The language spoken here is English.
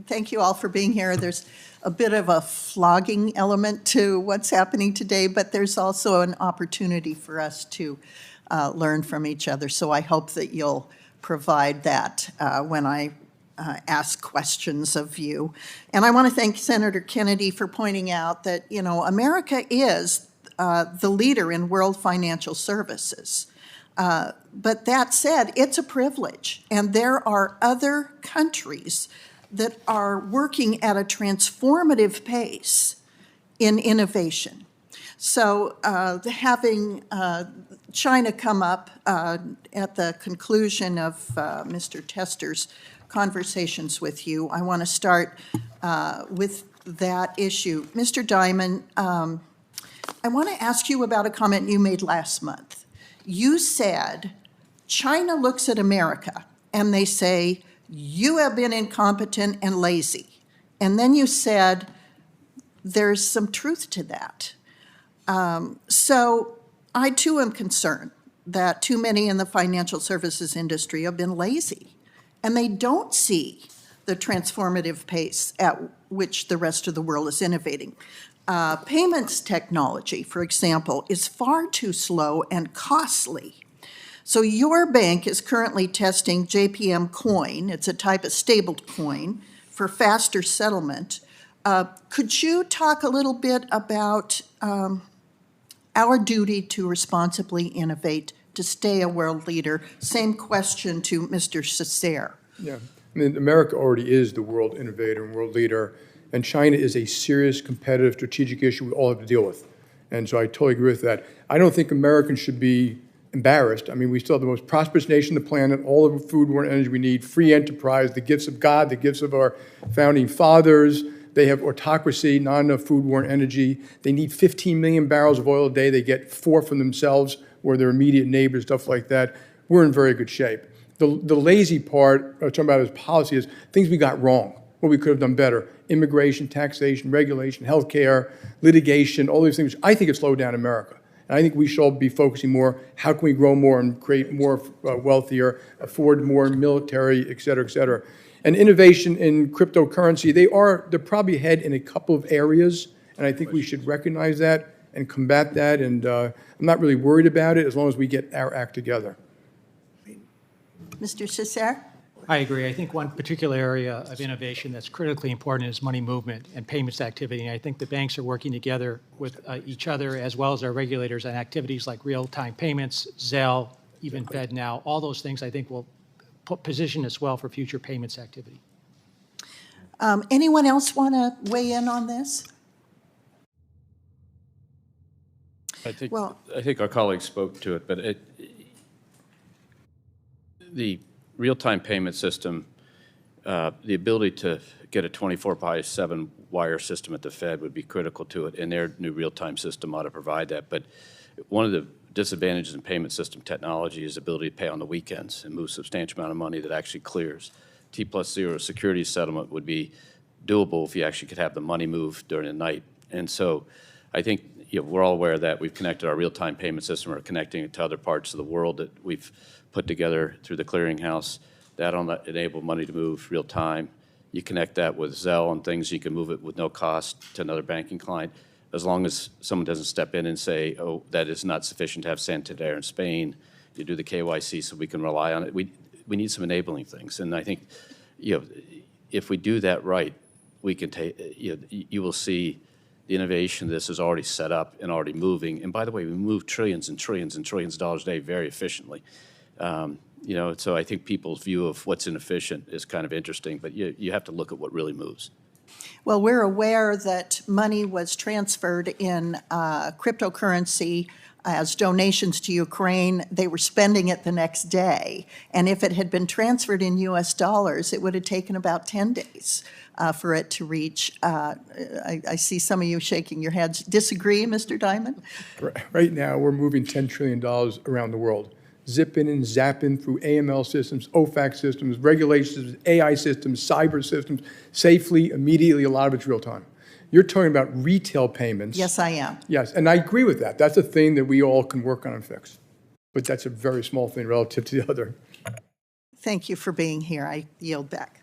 thank you all for being here. There's a bit of a flogging element to what's happening today, but there's also an opportunity for us to learn from each other. So I hope that you'll provide that when I ask questions of you. And I want to thank Senator Kennedy for pointing out that, you know, America is the leader in world financial services. But that said, it's a privilege, and there are other countries that are working at a transformative pace in innovation. So having China come up at the conclusion of Mr. Tester's conversations with you, I want to start with that issue. Mr. Diamond, I want to ask you about a comment you made last month. You said, China looks at America and they say, you have been incompetent and lazy. And then you said, there's some truth to that. So I too am concerned that too many in the financial services industry have been lazy, and they don't see the transformative pace at which the rest of the world is innovating. Payments technology, for example, is far too slow and costly. So your bank is currently testing JPM coin. It's a type of stable coin for faster settlement. Could you talk a little bit about our duty to responsibly innovate, to stay a world leader? Same question to Mr. Cesare. Yeah, I mean, America already is the world innovator and world leader, and China is a serious competitive strategic issue we all have to deal with. And so I totally agree with that. I don't think Americans should be embarrassed. I mean, we still have the most prosperous nation on the planet, all of the food, water, and energy we need, free enterprise, the gifts of God, the gifts of our founding fathers. They have autocracy, not enough food, water, and energy. They need 15 million barrels of oil a day. They get 4 from themselves or their immediate neighbors, stuff like that. We're in very good shape. The lazy part, talking about his policy, is things we got wrong, what we could have done better. Immigration, taxation, regulation, healthcare, litigation, all these things. I think it slowed down America. And I think we should all be focusing more, how can we grow more and create more wealthier, afford more military, et cetera, et cetera. And innovation in cryptocurrency, they're probably ahead in a couple of areas, and I think we should recognize that and combat that, and I'm not really worried about it as long as we get our act together. Mr. Cesare? I agree. I think one particular area of innovation that's critically important is money movement and payments activity. And I think the banks are working together with each other as well as our regulators on activities like real-time payments, Zelle, even FedNow. All those things I think will position us well for future payments activity. Anyone else want to weigh in on this? I think our colleagues spoke to it, but the real-time payment system, the ability to get a 24/7 wire system at the Fed would be critical to it, and their new real-time system ought to provide that. But one of the disadvantages in payment system technology is the ability to pay on the weekends and move a substantial amount of money that actually clears. T+0 security settlement would be doable if you actually could have the money move during the night. And so I think we're all aware of that. We've connected our real-time payment system. We're connecting it to other parts of the world that we've put together through the clearinghouse. That'll enable money to move real time. You connect that with Zelle and things, you can move it with no cost to another banking client, as long as someone doesn't step in and say, oh, that is not sufficient to have Santander in Spain. You do the KYC so we can rely on it. We need some enabling things. And I think, if we do that right, we can take, you will see the innovation. This is already set up and already moving. And by the way, we move trillions and trillions and trillions of dollars a day very efficiently. So I think people's view of what's inefficient is kind of interesting, but you have to look at what really moves. Well, we're aware that money was transferred in cryptocurrency as donations to Ukraine. They were spending it the next day. And if it had been transferred in US dollars, it would have taken about 10 days for it to reach. I see some of you shaking your heads. Disagree, Mr. Diamond? Right now, we're moving $10 trillion around the world. Zipping and zapping through AML systems, OFAC systems, regulations, AI systems, cyber systems, safely, immediately, a lot of it's real time. You're talking about retail payments. Yes, I am. Yes, and I agree with that. That's a thing that we all can work on and fix. But that's a very small thing relative to the other. Thank you for being here. I yield back.